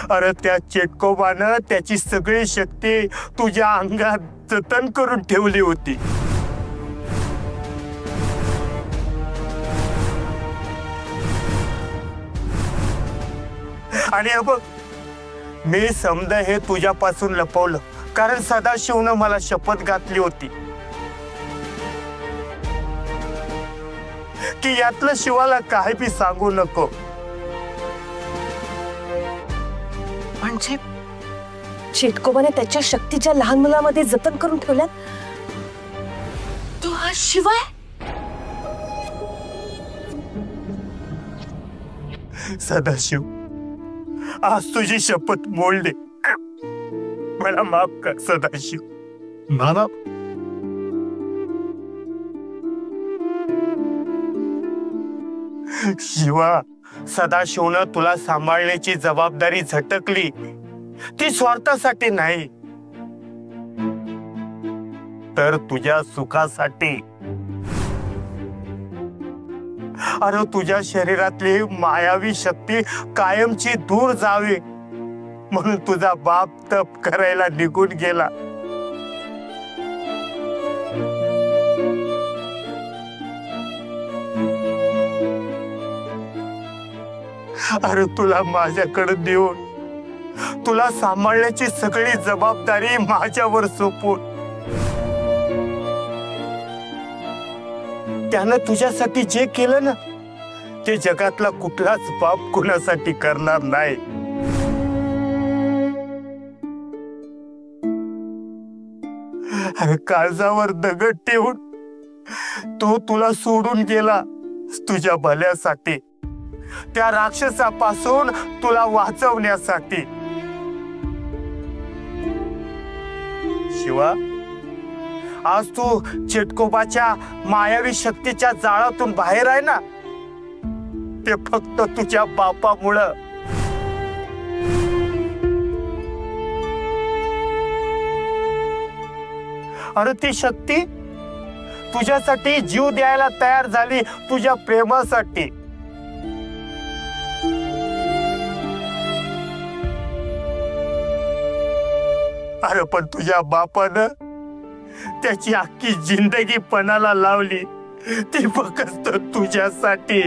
अरे त्या चेटकोबानं त्याची सगळी शक्ती तुझ्या अंगात जतन करून ठेवली होती। आणि अब मी समजा हे तुझ्यापासून लपवलं कारण सदाशिवनं मला शपथ घातली होती की यातलं शिवाला काही बी सांगू नको। म्हणजे चेटकोबाने त्याच्या शक्तीच्या लहान मुलामध्ये जतन करून ठेवल्यात, तो हा शिवा आहे? सदाशिव, आज तुझी शपथ मोडली, मला माफ कर सदाशिव। नाना, शिवा, सदाशिवनं तुला सांभाळण्याची जबाबदारी झटकली, ती स्वार्थासाठी नाही तर तुझ्या सुखासाठी। अरे तुझ्या शरीरातली मायावी शक्ती कायमची दूर जावी म्हणून तुझा बाप तप करायला निघून गेला। अरे तुला माझ्याकडे देऊन तुला सांभाळण्याची सगळी जबाबदारी माझ्यावर सोपवून त्यानं तुझ्यासाठी जे केलं ना ते जगातला कुठलाच बाप कुणासाठी करणार नाही। अरे काळजावर दगड ठेवून तो तुला सोडून गेला तुझ्या भल्यासाठी, त्या राक्षसापासून तुला वाचवण्यासाठी। शिवा, आज तू चेटकोबाच्या मायावी शक्तीच्या जाळातून बाहेर आहे ना, ते फक्त तुझ्या बापामुळं। अरे ती शक्ती तुझ्यासाठी जीव द्यायला तयार झाली, तुझ्या प्रेमासाठी। अरे पण तुझ्या बापानं त्याची अख्खी जिंदगी पणाला लावली, ती फक्त तुझ्यासाठी।